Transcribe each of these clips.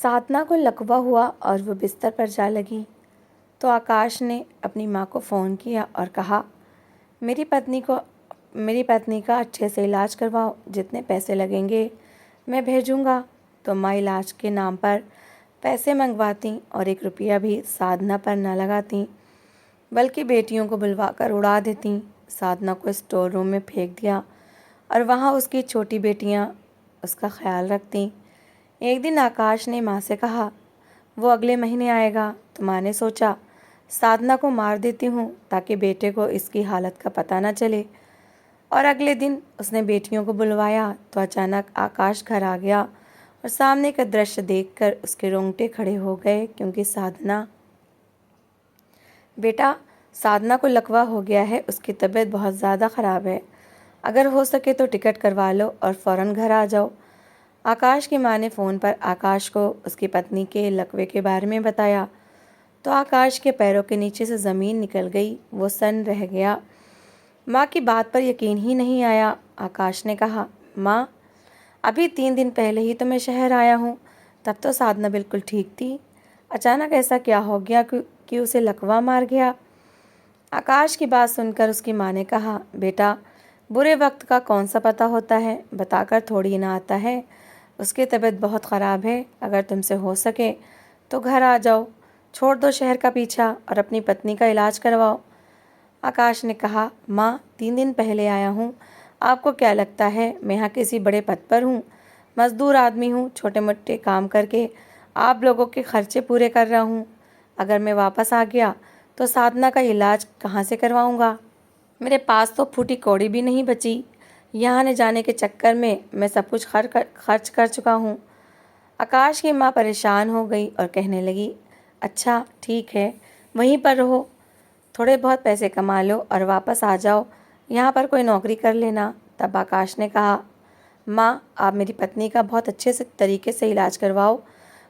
साधना को लकवा हुआ और वो बिस्तर पर जा लगी तो आकाश ने अपनी माँ को फ़ोन किया और कहा, मेरी पत्नी का अच्छे से इलाज करवाओ, जितने पैसे लगेंगे मैं भेजूँगा। तो माँ इलाज के नाम पर पैसे मंगवाती और 1 रुपया भी साधना पर न लगाती, बल्कि बेटियों को बुलवा कर उड़ा देती। साधना को स्टोर रूम में फेंक दिया और वहाँ उसकी छोटी बेटियाँ उसका ख्याल रखती। एक दिन आकाश ने माँ से कहा, वो अगले महीने आएगा। तो माँ ने सोचा, साधना को मार देती हूँ ताकि बेटे को इसकी हालत का पता न चले। और अगले दिन उसने बेटियों को बुलवाया तो अचानक आकाश घर आ गया और सामने का दृश्य देखकर उसके रोंगटे खड़े हो गए, क्योंकि बेटा साधना को लकवा हो गया है, उसकी तबीयत बहुत ज़्यादा ख़राब है। अगर हो सके तो टिकट करवा लो और फ़ौरन घर आ जाओ। आकाश की माँ ने फ़ोन पर आकाश को उसकी पत्नी के लकवे के बारे में बताया तो आकाश के पैरों के नीचे से ज़मीन निकल गई। वो सन्न रह गया। माँ की बात पर यकीन ही नहीं आया। आकाश ने कहा, माँ, अभी 3 दिन पहले ही तो मैं शहर आया हूँ, तब तो साधना बिल्कुल ठीक थी। अचानक ऐसा क्या हो गया कि उसे लकवा मार गया? आकाश की बात सुनकर उसकी माँ ने कहा, बेटा, बुरे वक्त का कौन सा पता होता है, बताकर थोड़ी ना आता है। उसकी तबीयत बहुत ख़राब है। अगर तुमसे हो सके तो घर आ जाओ, छोड़ दो शहर का पीछा और अपनी पत्नी का इलाज करवाओ। आकाश ने कहा, माँ, 3 दिन पहले आया हूँ। आपको क्या लगता है मैं यहाँ किसी बड़े पद पर हूँ? मज़दूर आदमी हूँ, छोटे मोटे काम करके आप लोगों के खर्चे पूरे कर रहा हूँ। अगर मैं वापस आ गया तो साधना का इलाज कहाँ से करवाऊँगा? मेरे पास तो फूटी कौड़ी भी नहीं बची। यहाँ आने जाने के चक्कर में मैं सब कुछ खर्च कर चुका हूँ। आकाश की माँ परेशान हो गई और कहने लगी, अच्छा ठीक है, वहीं पर रहो, थोड़े बहुत पैसे कमा लो और वापस आ जाओ, यहाँ पर कोई नौकरी कर लेना। तब आकाश ने कहा, माँ, आप मेरी पत्नी का बहुत अच्छे से तरीके से इलाज करवाओ,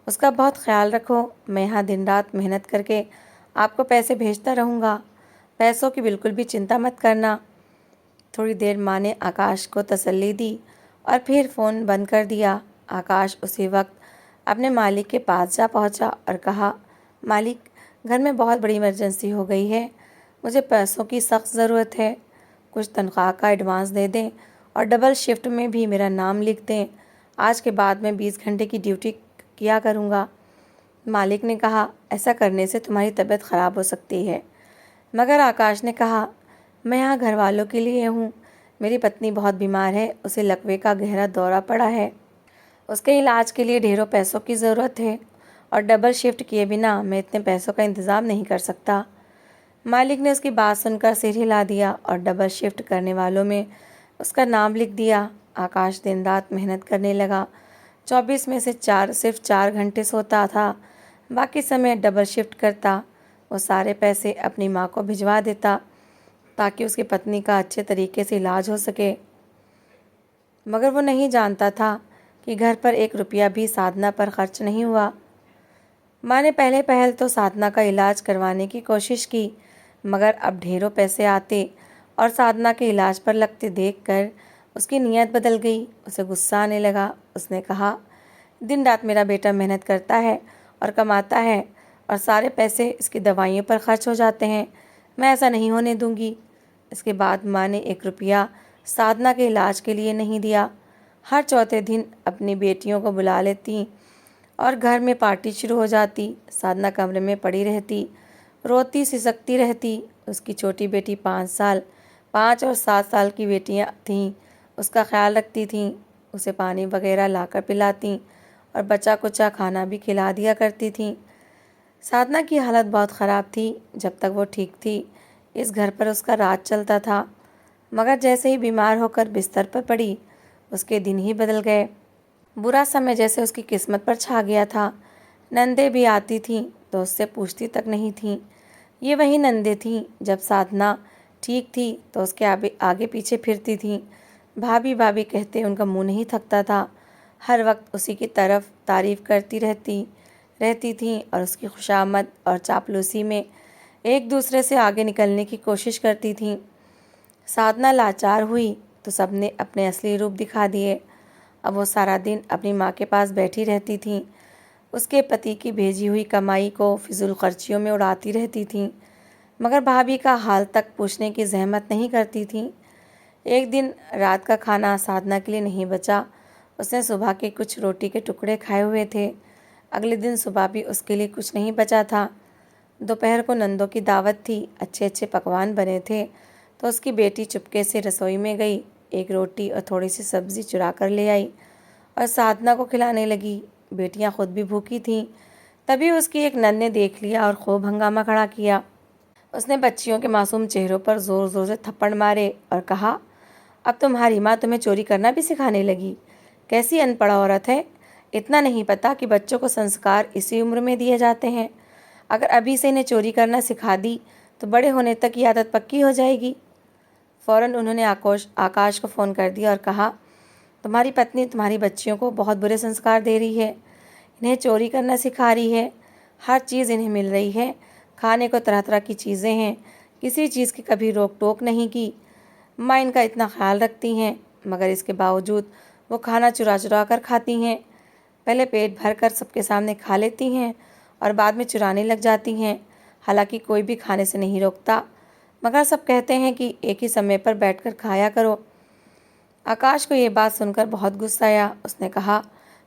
उसका बहुत ख्याल रखो। मैं यहाँ दिन रात मेहनत करके आपको पैसे भेजता रहूँगा, पैसों की बिल्कुल भी चिंता मत करना। थोड़ी देर माँ ने आकाश को तसल्ली दी और फिर फ़ोन बंद कर दिया। आकाश उसी वक्त अपने मालिक के पास जा पहुँचा और कहा, मालिक, घर में बहुत बड़ी इमरजेंसी हो गई है, मुझे पैसों की सख्त ज़रूरत है। कुछ तनख्वाह का एडवांस दे दें और डबल शिफ्ट में भी मेरा नाम लिख दें। आज के बाद मैं 20 घंटे की ड्यूटी किया करूँगा। मालिक ने कहा, ऐसा करने से तुम्हारी तबीयत ख़राब हो सकती है। मगर आकाश ने कहा, मैं यहाँ घर वालों के लिए हूँ। मेरी पत्नी बहुत बीमार है, उसे लकवे का गहरा दौरा पड़ा है, उसके इलाज के लिए ढेरों पैसों की ज़रूरत है और डबल शिफ्ट किए बिना मैं इतने पैसों का इंतज़ाम नहीं कर सकता। मालिक ने उसकी बात सुनकर सिर हिला दिया और डबल शिफ्ट करने वालों में उसका नाम लिख दिया। आकाश दिन रात मेहनत करने लगा। 24 में से सिर्फ 4 घंटे सोता था, बाकी समय डबल शिफ्ट करता। वो सारे पैसे अपनी माँ को भिजवा देता ताकि उसकी पत्नी का अच्छे तरीके से इलाज हो सके। मगर वो नहीं जानता था कि घर पर 1 रुपया भी साधना पर खर्च नहीं हुआ। माँ ने पहले पहल तो साधना का इलाज करवाने की कोशिश की, मगर अब ढेरों पैसे आते और साधना के इलाज पर लगते देखकर उसकी नीयत बदल गई। उसे गुस्सा आने लगा। उसने कहा, दिन रात मेरा बेटा मेहनत करता है और कमाता है और सारे पैसे इसकी दवाइयों पर खर्च हो जाते हैं। मैं ऐसा नहीं होने दूंगी। इसके बाद माँ ने 1 रुपया साधना के इलाज के लिए नहीं दिया। हर चौथे दिन अपनी बेटियों को बुला लेती और घर में पार्टी शुरू हो जाती। साधना कमरे में पड़ी रहती, रोती सिसकती रहती। उसकी छोटी बेटी 5 और 7 साल की बेटियां थीं, उसका ख्याल रखती थीं, उसे पानी वगैरह लाकर पिलाती और बचा कुचा खाना भी खिला दिया करती थीं। साधना की हालत बहुत ख़राब थी। जब तक वो ठीक थी, इस घर पर उसका राज चलता था, मगर जैसे ही बीमार होकर बिस्तर पर पड़ी, उसके दिन ही बदल गए। बुरा समय जैसे उसकी किस्मत पर छा गया था। नंदे भी आती थीं तो उससे पूछती तक नहीं थीं। ये वही नंदे थीं जब साधना ठीक थी तो उसके आगे पीछे फिरती थीं। भाभी भाभी कहते उनका मुंह नहीं थकता था। हर वक्त उसी की तरफ तारीफ़ करती रहती थीं और उसकी खुशामद और चापलूसी में एक दूसरे से आगे निकलने की कोशिश करती थीं। साधना लाचार हुई तो सबने अपने असली रूप दिखा दिए। अब वो सारा दिन अपनी माँ के पास बैठी रहती थीं। उसके पति की भेजी हुई कमाई को फिजूल खर्चियों में उड़ाती रहती थीं, मगर भाभी का हाल तक पूछने की जहमत नहीं करती थीं। एक दिन रात का खाना साधना के लिए नहीं बचा। उसने सुबह के कुछ रोटी के टुकड़े खाए हुए थे। अगले दिन सुबह भी उसके लिए कुछ नहीं बचा था। दोपहर को नंदों की दावत थी, अच्छे अच्छे पकवान बने थे, तो उसकी बेटी चुपके से रसोई में गई, एक रोटी और थोड़ी सी सब्ज़ी चुरा कर ले आई और साधना को खिलाने लगी। बेटियां खुद भी भूखी थीं। तभी उसकी एक नन ने देख लिया और खूब हंगामा खड़ा किया। उसने बच्चियों के मासूम चेहरों पर ज़ोर ज़ोर से थप्पड़ मारे और कहा, अब तुम्हारी माँ तुम्हें चोरी करना भी सिखाने लगी। कैसी अनपढ़ औरत है, इतना नहीं पता कि बच्चों को संस्कार इसी उम्र में दिए जाते हैं। अगर अभी से इन्हें चोरी करना सिखा दी तो बड़े होने तक ये आदत पक्की हो जाएगी। फ़ौरन उन्होंने आकाश को फ़ोन कर दिया और कहा, तुम्हारी पत्नी तुम्हारी बच्चियों को बहुत बुरे संस्कार दे रही है, इन्हें चोरी करना सिखा रही है। हर चीज़ इन्हें मिल रही है, खाने को तरह तरह की चीज़ें हैं, किसी चीज़ की कभी रोक टोक नहीं की। माँ इनका इतना ख्याल रखती हैं, मगर इसके बावजूद वो खाना चुरा चुरा कर खाती हैं। पहले पेट भर कर सबके सामने खा लेती हैं और बाद में चुराने लग जाती हैं। हालांकि कोई भी खाने से नहीं रोकता, मगर सब कहते हैं कि एक ही समय पर बैठकर खाया करो। आकाश को ये बात सुनकर बहुत गुस्सा आया। उसने कहा,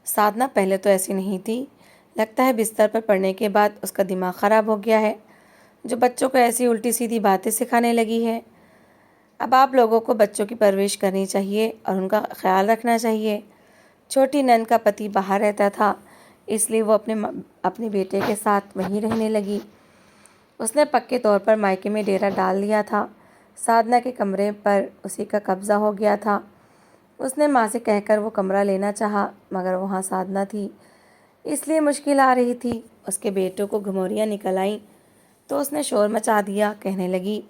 साधना पहले तो ऐसी नहीं थी, लगता है बिस्तर पर पड़ने के बाद उसका दिमाग ख़राब हो गया है, जो बच्चों को ऐसी उल्टी सीधी बातें सिखाने लगी है। अब आप लोगों को बच्चों की परवरिश करनी चाहिए और उनका ख्याल रखना चाहिए। छोटी नंद का पति बाहर रहता था, इसलिए वो अपने बेटे के साथ वहीं रहने लगी। उसने पक्के तौर पर मायके में डेरा डाल लिया था। साधना के कमरे पर उसी का कब्ज़ा हो गया था। उसने माँ से कहकर वो कमरा लेना चाहा, मगर वहाँ साधना थी, इसलिए मुश्किल आ रही थी। उसके बेटों को घुमौरियाँ निकल आईं तो उसने शोर मचा दिया। कहने लगी,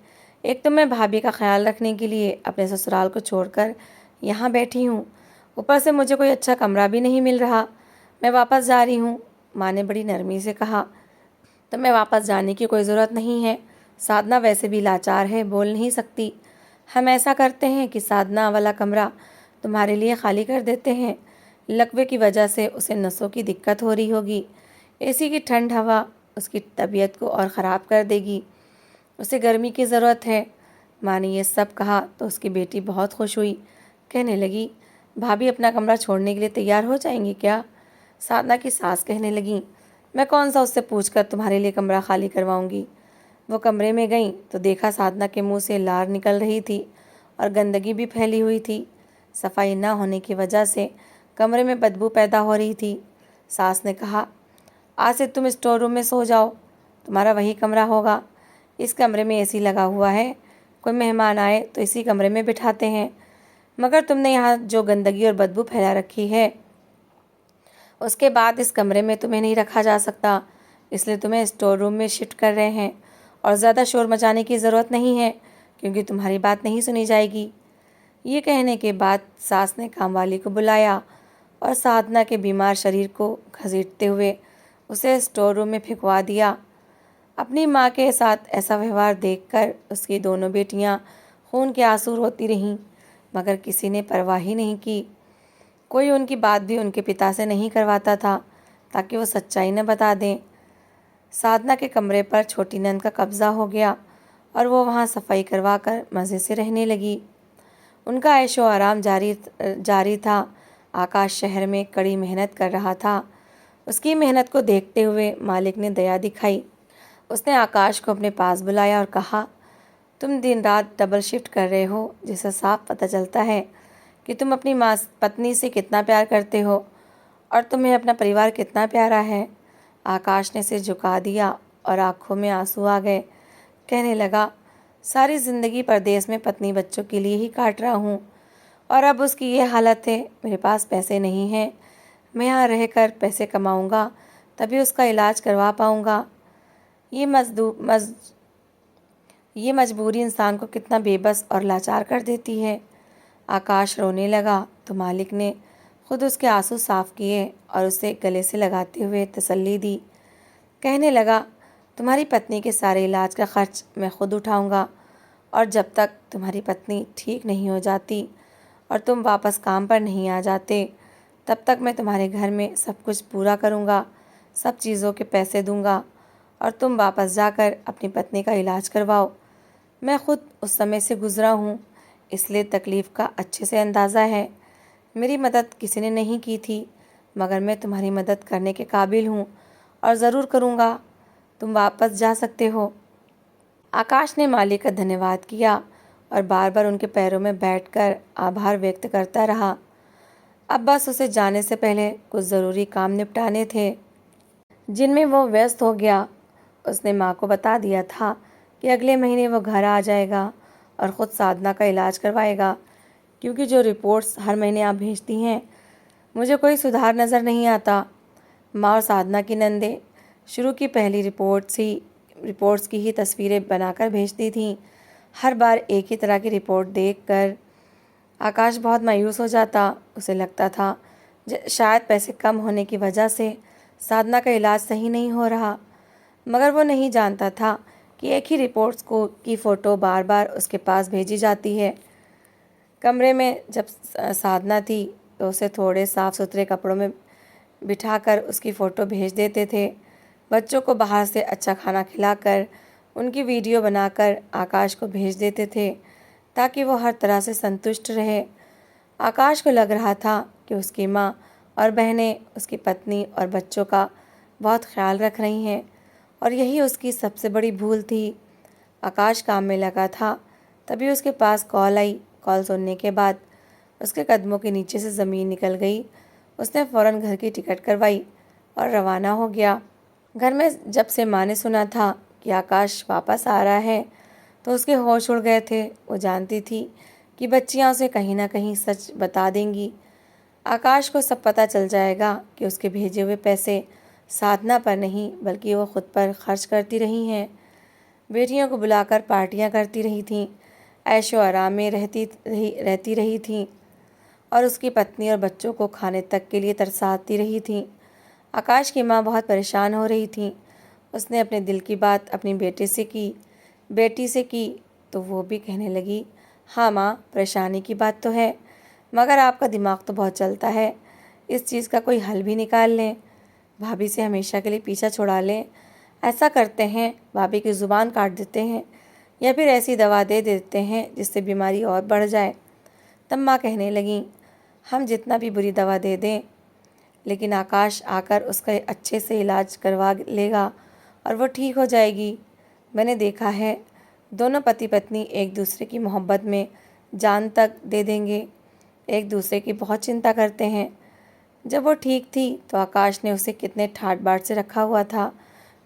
एक तो मैं भाभी का ख्याल रखने के लिए अपने ससुराल को छोड़कर यहाँ बैठी हूँ, ऊपर से मुझे कोई अच्छा कमरा भी नहीं मिल रहा। मैं वापस जा रही हूँ। माँ ने बड़ी नरमी से कहा, तो मैं वापस जाने की कोई ज़रूरत नहीं है। साधना वैसे भी लाचार है, बोल नहीं सकती। हम ऐसा करते हैं कि साधना वाला कमरा तुम्हारे लिए खाली कर देते हैं। लकवे की वजह से उसे नसों की दिक्कत हो रही होगी। एसी की ठंड हवा उसकी तबीयत को और ख़राब कर देगी। उसे गर्मी की ज़रूरत है। माँ ने ये सब कहा तो उसकी बेटी बहुत खुश हुई। कहने लगी, भाभी अपना कमरा छोड़ने के लिए तैयार हो जाएंगी क्या? साधना की सास कहने लगी, मैं कौन सा उससे पूछकर तुम्हारे लिए कमरा खाली करवाऊंगी। वो कमरे में गईं तो देखा साधना के मुंह से लार निकल रही थी और गंदगी भी फैली हुई थी। सफाई न होने की वजह से कमरे में बदबू पैदा हो रही थी। सास ने कहा, आज से तुम स्टोर रूम में सो जाओ, तुम्हारा वही कमरा होगा। इस कमरे में एसी लगा हुआ है, कोई मेहमान आए तो इसी कमरे में बिठाते हैं, मगर तुमने यहाँ जो गंदगी और बदबू फैला रखी है, उसके बाद इस कमरे में तुम्हें नहीं रखा जा सकता, इसलिए तुम्हें स्टोर रूम में शिफ्ट कर रहे हैं। और ज़्यादा शोर मचाने की ज़रूरत नहीं है, क्योंकि तुम्हारी बात नहीं सुनी जाएगी। ये कहने के बाद सास ने कामवाली को बुलाया और साधना के बीमार शरीर को घसीटते हुए उसे स्टोर रूम में फेंकवा दिया। अपनी माँ के साथ ऐसा व्यवहार देखकर उसकी दोनों बेटियाँ खून के आंसू रोती रहीं, मगर किसी ने परवाह ही नहीं की। कोई उनकी बात भी उनके पिता से नहीं करवाता था, ताकि वो सच्चाई न बता दें। साधना के कमरे पर छोटी नंद का कब्ज़ा हो गया और वो वहाँ सफाई करवा कर मज़े से रहने लगी। उनका ऐशो आराम जारी था। आकाश शहर में कड़ी मेहनत कर रहा था। उसकी मेहनत को देखते हुए मालिक ने दया दिखाई। उसने आकाश को अपने पास बुलाया और कहा, तुम दिन रात डबल शिफ्ट कर रहे हो, जिससे साफ पता चलता है कि तुम अपनी पत्नी से कितना प्यार करते हो और तुम्हें अपना परिवार कितना प्यारा है। आकाश ने सिर झुका दिया और आंखों में आंसू आ गए। कहने लगा, सारी ज़िंदगी परदेश में पत्नी बच्चों के लिए ही काट रहा हूँ और अब उसकी ये हालत है। मेरे पास पैसे नहीं हैं, मैं यहाँ रहकर पैसे कमाऊँगा तभी उसका इलाज करवा पाऊँगा। ये मजबूरी इंसान को कितना बेबस और लाचार कर देती है। आकाश रोने लगा तो मालिक ने खुद उसके आंसू साफ किए और उसे गले से लगाते हुए तसल्ली दी। कहने लगा, तुम्हारी पत्नी के सारे इलाज का खर्च मैं खुद उठाऊंगा और जब तक तुम्हारी पत्नी ठीक नहीं हो जाती और तुम वापस काम पर नहीं आ जाते, तब तक मैं तुम्हारे घर में सब कुछ पूरा करूंगा। सब चीज़ों के पैसे दूंगा और तुम वापस जाकर अपनी पत्नी का इलाज करवाओ। मैं खुद उस समय से गुज़रा हूँ, इसलिए तकलीफ़ का अच्छे से अंदाज़ा है। मेरी मदद किसी ने नहीं की थी, मगर मैं तुम्हारी मदद करने के काबिल हूँ और ज़रूर करूँगा। तुम वापस जा सकते हो। आकाश ने माली का धन्यवाद किया और बार बार उनके पैरों में बैठकर आभार व्यक्त करता रहा। अब बस उसे जाने से पहले कुछ ज़रूरी काम निपटाने थे, जिनमें वो व्यस्त हो गया। उसने माँ को बता दिया था कि अगले महीने वो घर आ जाएगा और ख़ुद साधना का इलाज करवाएगा, क्योंकि जो रिपोर्ट्स हर महीने आप भेजती हैं, मुझे कोई सुधार नज़र नहीं आता। माँ और साधना की नंदे शुरू की पहली रिपोर्ट्स की ही तस्वीरें बनाकर भेजती थीं। हर बार एक ही तरह की रिपोर्ट देखकर आकाश बहुत मायूस हो जाता। उसे लगता था शायद पैसे कम होने की वजह से साधना का इलाज सही नहीं हो रहा, मगर वो नहीं जानता था कि एक ही रिपोर्ट्स की फ़ोटो बार बार उसके पास भेजी जाती है। कमरे में जब साधना थी तो उसे थोड़े साफ़ सुथरे कपड़ों में बिठाकर उसकी फ़ोटो भेज देते थे। बच्चों को बाहर से अच्छा खाना खिलाकर उनकी वीडियो बनाकर आकाश को भेज देते थे, ताकि वो हर तरह से संतुष्ट रहे। आकाश को लग रहा था कि उसकी माँ और बहनें उसकी पत्नी और बच्चों का बहुत ख्याल रख रही हैं, और यही उसकी सबसे बड़ी भूल थी। आकाश काम में लगा था, तभी उसके पास कॉल आई। कॉल सुनने के बाद उसके कदमों के नीचे से ज़मीन निकल गई। उसने फ़ौरन घर की टिकट करवाई और रवाना हो गया। घर में जब से माँ ने सुना था कि आकाश वापस आ रहा है, तो उसके होश उड़ गए थे। वो जानती थी कि बच्चियाँ उसे कहीं ना कहीं सच बता देंगी। आकाश को सब पता चल जाएगा कि उसके भेजे हुए पैसे साधना पर नहीं, बल्कि वो खुद पर खर्च करती रही हैं। बेटियों को बुलाकर पार्टियां करती रही थीं, ऐशो आराम में रहती रही थीं, और उसकी पत्नी और बच्चों को खाने तक के लिए तरसाती रही थीं। आकाश की माँ बहुत परेशान हो रही थी। उसने अपने दिल की बात अपनी बेटी से की तो वो भी कहने लगी, हाँ माँ, परेशानी की बात तो है, मगर आपका दिमाग तो बहुत चलता है। इस चीज़ का कोई हल भी निकाल लें। भाभी से हमेशा के लिए पीछा छुड़ा लें। ऐसा करते हैं, भाभी की ज़ुबान काट देते हैं, या फिर ऐसी दवा दे देते हैं जिससे बीमारी और बढ़ जाए। तब माँ कहने लगी, हम जितना भी बुरी दवा दे दें, लेकिन आकाश आकर उसका अच्छे से इलाज करवा लेगा और वो ठीक हो जाएगी। मैंने देखा है, दोनों पति पत्नी एक दूसरे की मोहब्बत में जान तक दे देंगे, एक दूसरे की बहुत चिंता करते हैं। जब वो ठीक थी तो आकाश ने उसे कितने ठाट बाट से रखा हुआ था,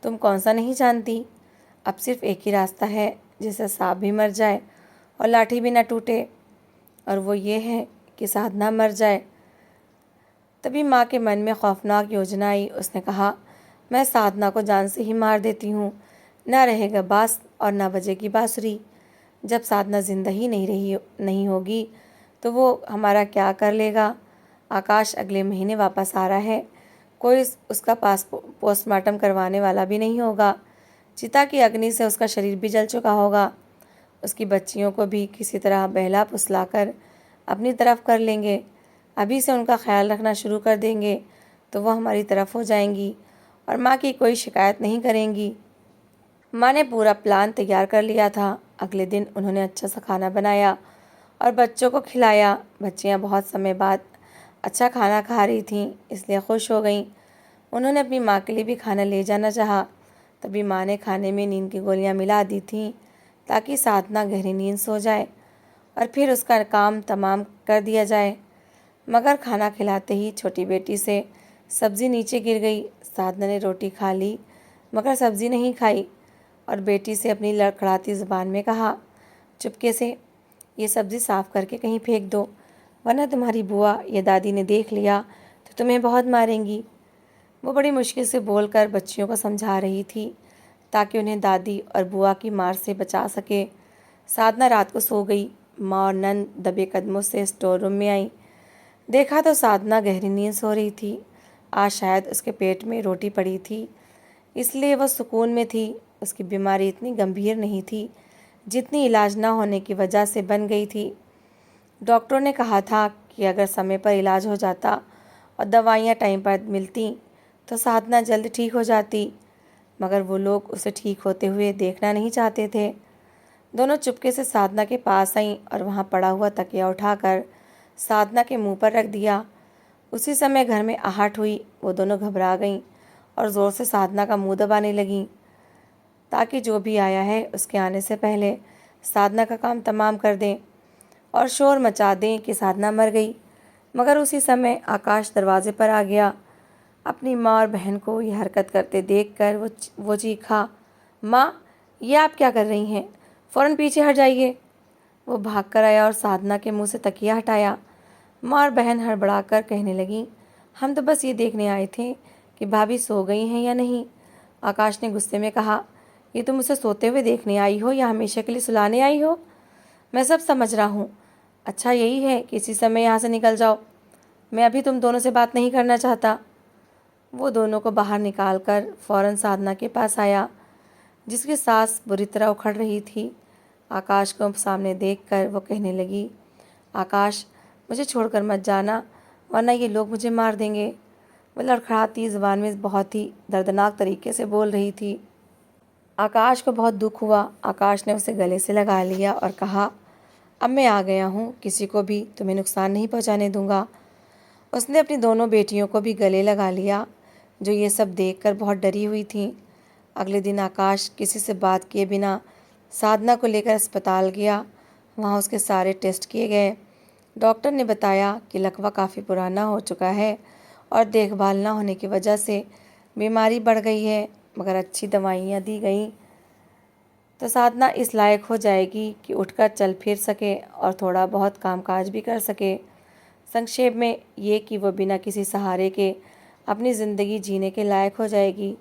तुम कौन सा नहीं जानती। अब सिर्फ एक ही रास्ता है जिससे सांप भी मर जाए और लाठी भी न टूटे, और वो ये है कि साधना मर जाए। तभी माँ के मन में खौफनाक योजना आई। उसने कहा, मैं साधना को जान से ही मार देती हूँ, ना रहेगा बाँस और ना बजेगी बाँसुरी। जब साधना जिंदा ही नहीं होगी तो वो हमारा क्या कर लेगा। आकाश अगले महीने वापस आ रहा है, कोई उसका पोस्टमार्टम करवाने वाला भी नहीं होगा। चिता की अग्नि से उसका शरीर भी जल चुका होगा। उसकी बच्चियों को भी किसी तरह बहला फुसलाकर अपनी तरफ कर लेंगे। अभी से उनका ख्याल रखना शुरू कर देंगे तो वह हमारी तरफ हो जाएंगी और माँ की कोई शिकायत नहीं करेंगी। माँ ने पूरा प्लान तैयार कर लिया था। अगले दिन उन्होंने अच्छा सा खाना बनाया और बच्चों को खिलाया। बच्चियाँ बहुत समय बाद अच्छा खाना खा रही थीं, इसलिए खुश हो गईं। उन्होंने अपनी माँ के लिए भी खाना ले जाना चाहा। तभी माँ ने खाने में नींद की गोलियाँ मिला दी थीं, ताकि साधना गहरी नींद सो जाए और फिर उसका काम तमाम कर दिया जाए। मगर खाना खिलाते ही छोटी बेटी से सब्ज़ी नीचे गिर गई। साधना ने रोटी खा ली, मगर सब्ज़ी नहीं खाई, और बेटी से अपनी लड़खड़ाती ज़ुबान में कहा, चुपके से ये सब्ज़ी साफ़ करके कहीं फेंक दो, वरना तुम्हारी बुआ या दादी ने देख लिया तो तुम्हें बहुत मारेंगी। वो बड़ी मुश्किल से बोलकर बच्चियों को समझा रही थी, ताकि उन्हें दादी और बुआ की मार से बचा सके। साधना रात को सो गई। माँ और नंद दबे कदमों से स्टोर रूम में आई। देखा तो साधना गहरी नींद सो रही थी। आज शायद उसके पेट में रोटी पड़ी थी, इसलिए वह सुकून में थी। उसकी बीमारी इतनी गंभीर नहीं थी जितनी इलाज न होने की वजह से बन गई थी। डॉक्टरों ने कहा था कि अगर समय पर इलाज हो जाता और दवाइयाँ टाइम पर मिलती तो साधना जल्द ठीक हो जाती, मगर वो लोग उसे ठीक होते हुए देखना नहीं चाहते थे। दोनों चुपके से साधना के पास आईं और वहाँ पड़ा हुआ तकिया उठाकर साधना के मुंह पर रख दिया। उसी समय घर में आहट हुई। वो दोनों घबरा गईं और ज़ोर से साधना का मुंह दबाने लगीं, ताकि जो भी आया है उसके आने से पहले साधना का काम तमाम कर दें और शोर मचा दें कि साधना मर गई। मगर उसी समय आकाश दरवाजे पर आ गया। अपनी माँ और बहन को ये हरकत करते देखकर वो चीखा, माँ, ये आप क्या कर रही हैं? फ़ौरन पीछे हट जाइए। वो भागकर आया और साधना के मुंह से तकिया हटाया। माँ और बहन हड़बड़ाकर कहने लगीं, हम तो बस ये देखने आए थे कि भाभी सो गई हैं या नहीं। आकाश ने गुस्से में कहा, ये तुम उसे सोते हुए देखने आई हो या हमेशा के लिए सुलाने आई हो? मैं सब समझ रहा हूँ। अच्छा यही है कि इसी समय यहाँ से निकल जाओ। मैं अभी तुम दोनों से बात नहीं करना चाहता। वो दोनों को बाहर निकालकर फ़ौरन साधना के पास आया, जिसकी सांस बुरी तरह उखड़ रही थी। आकाश को सामने देखकर वो कहने लगी, आकाश, मुझे छोड़कर मत जाना, वरना ये लोग मुझे मार देंगे। वो लड़खड़ाती ज़ुबान में बहुत ही दर्दनाक तरीके से बोल रही थी। आकाश को बहुत दुख हुआ। आकाश ने उसे गले से लगा लिया और कहा, अब मैं आ गया हूँ, किसी को भी तुम्हें नुकसान नहीं पहुँचाने दूंगा। उसने अपनी दोनों बेटियों को भी गले लगा लिया, जो ये सब देखकर बहुत डरी हुई थीं। अगले दिन आकाश किसी से बात किए बिना साधना को लेकर अस्पताल गया। वहाँ उसके सारे टेस्ट किए गए। डॉक्टर ने बताया कि लकवा काफ़ी पुराना हो चुका है और देखभाल न होने की वजह से बीमारी बढ़ गई है, मगर अच्छी दवाइयाँ दी गईं तो साधना इस लायक हो जाएगी कि उठकर चल फिर सके और थोड़ा बहुत कामकाज भी कर सके। संक्षेप में ये कि वो बिना किसी सहारे के अपनी ज़िंदगी जीने के लायक हो जाएगी।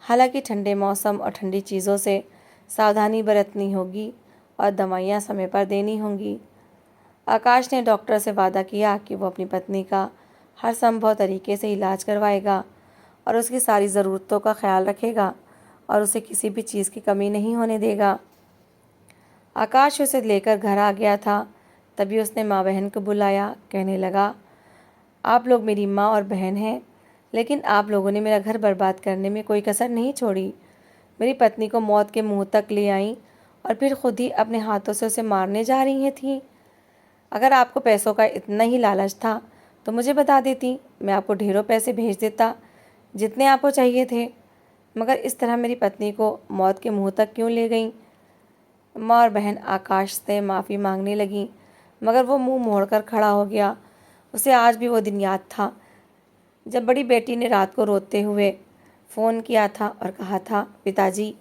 हालांकि ठंडे मौसम और ठंडी चीज़ों से सावधानी बरतनी होगी और दवाइयाँ समय पर देनी होंगी। आकाश ने डॉक्टर से वादा किया कि वो अपनी पत्नी का हर संभव तरीके से इलाज करवाएगा और उसकी सारी ज़रूरतों का ख्याल रखेगा और उसे किसी भी चीज़ की कमी नहीं होने देगा। आकाश उसे लेकर घर आ गया था। तभी उसने माँ बहन को बुलाया। कहने लगा, आप लोग मेरी माँ और बहन हैं, लेकिन आप लोगों ने मेरा घर बर्बाद करने में कोई कसर नहीं छोड़ी। मेरी पत्नी को मौत के मुंह तक ले आईं और फिर खुद ही अपने हाथों से उसे मारने जा रही थीं। अगर आपको पैसों का इतना ही लालच था तो मुझे बता देती, मैं आपको ढेरों पैसे भेज देता, जितने आपको चाहिए थे। मगर इस तरह मेरी पत्नी को मौत के मुंह तक क्यों ले गईं? माँ और बहन आकाश से माफ़ी मांगने लगीं, मगर वो मुंह मोड़कर खड़ा हो गया। उसे आज भी वो दिन याद था जब बड़ी बेटी ने रात को रोते हुए फ़ोन किया था और कहा था, पिताजी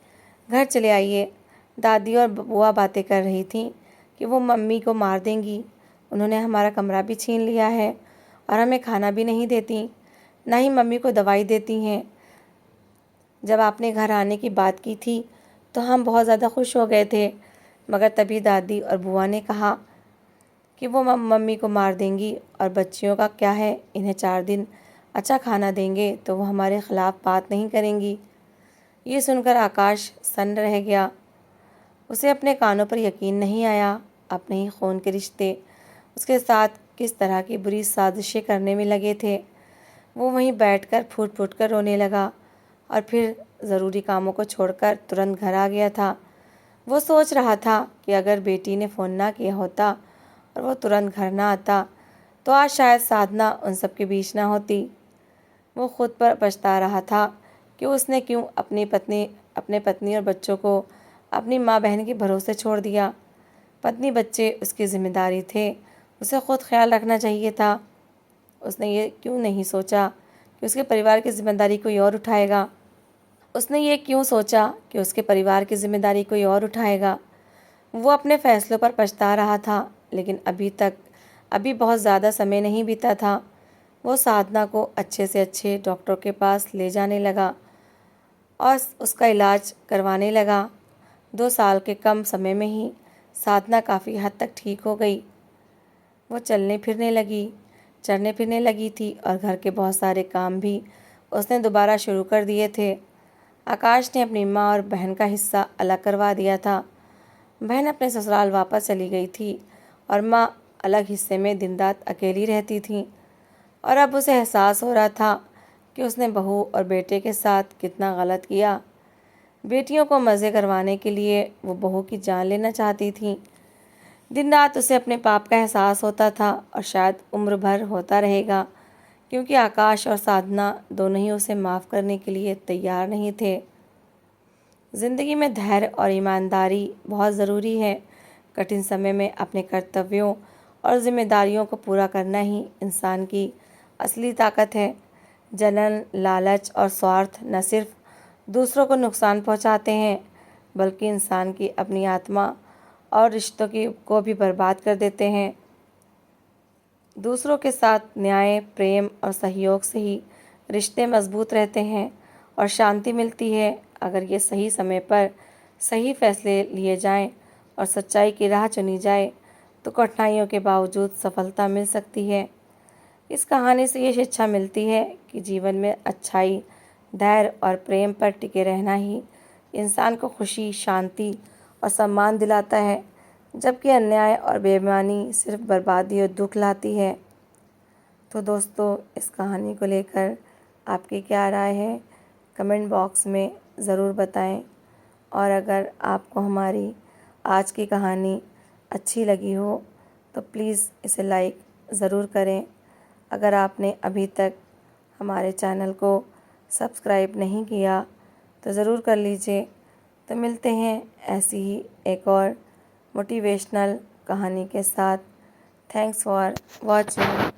घर चले आइए। दादी और बुआ बातें कर रही थीं कि वो मम्मी को मार देंगी। उन्होंने हमारा कमरा भी छीन लिया है और हमें खाना भी नहीं देती, ना ही मम्मी को दवाई देती हैं। जब आपने घर आने की बात की थी तो हम बहुत ज़्यादा खुश हो गए थे, मगर तभी दादी और बुआ ने कहा कि वो मम्मी को मार देंगी और बच्चियों का क्या है, इन्हें 4 दिन अच्छा खाना देंगे तो वो हमारे ख़िलाफ़ बात नहीं करेंगी। ये सुनकर आकाश सन्न रह गया। उसे अपने कानों पर यकीन नहीं आया। अपने ही खून के रिश्ते उसके साथ किस तरह की बुरी साजिशें करने में लगे थे। वो वहीं बैठकर फूट फूट कर रोने लगा और फिर ज़रूरी कामों को छोड़कर तुरंत घर आ गया था। वो सोच रहा था कि अगर बेटी ने फ़ोन ना किया होता और वो तुरंत घर ना आता तो आज शायद साधना उन सब के बीच ना होती। वो खुद पर पछता रहा था कि उसने क्यों अपने पत्नी और बच्चों को अपनी माँ बहन के भरोसे छोड़ दिया। पत्नी बच्चे उसकी ज़िम्मेदारी थे, उसे खुद ख्याल रखना चाहिए था। उसने ये क्यों नहीं सोचा कि उसके परिवार की ज़िम्मेदारी कोई और उठाएगा। वो अपने फ़ैसलों पर पछता रहा था, लेकिन अभी बहुत ज़्यादा समय नहीं बीता था। वो साधना को अच्छे से अच्छे डॉक्टर के पास ले जाने लगा और उसका इलाज करवाने लगा। 2 साल के कम समय में ही साधना काफ़ी हद तक ठीक हो गई। वो चलने फिरने लगी थी और घर के बहुत सारे काम भी उसने दोबारा शुरू कर दिए थे। आकाश ने अपनी माँ और बहन का हिस्सा अलग करवा दिया था। बहन अपने ससुराल वापस चली गई थी और माँ अलग हिस्से में दिन रात अकेली रहती थी। और अब उसे एहसास हो रहा था कि उसने बहू और बेटे के साथ कितना गलत किया। बेटियों को मज़े करवाने के लिए वो बहू की जान लेना चाहती थी। दिन रात उसे अपने पाप का एहसास होता था और शायद उम्र भर होता रहेगा, क्योंकि आकाश और साधना दोनों ही उसे माफ़ करने के लिए तैयार नहीं थे। ज़िंदगी में धैर्य और ईमानदारी बहुत ज़रूरी है। कठिन समय में अपने कर्तव्यों और जिम्मेदारियों को पूरा करना ही इंसान की असली ताकत है। जलन, लालच और स्वार्थ न सिर्फ दूसरों को नुकसान पहुंचाते हैं, बल्कि इंसान की अपनी आत्मा और रिश्तों की को भी बर्बाद कर देते हैं। दूसरों के साथ न्याय, प्रेम और सहयोग से ही रिश्ते मजबूत रहते हैं और शांति मिलती है। अगर ये सही समय पर सही फैसले लिए जाएं और सच्चाई की राह चुनी जाए तो कठिनाइयों के बावजूद सफलता मिल सकती है। इस कहानी से ये शिक्षा मिलती है कि जीवन में अच्छाई, धैर्य और प्रेम पर टिके रहना ही इंसान को खुशी, शांति और सम्मान दिलाता है, जबकि अन्याय और बेईमानी सिर्फ बर्बादी और दुख लाती है। तो दोस्तों, इस कहानी को लेकर आपकी क्या राय है, कमेंट बॉक्स में ज़रूर बताएं। और अगर आपको हमारी आज की कहानी अच्छी लगी हो तो प्लीज़ इसे लाइक ज़रूर करें। अगर आपने अभी तक हमारे चैनल को सब्सक्राइब नहीं किया तो ज़रूर कर लीजिए। तो मिलते हैं ऐसी ही एक और मोटिवेशनल कहानी के साथ। Thanks for watching.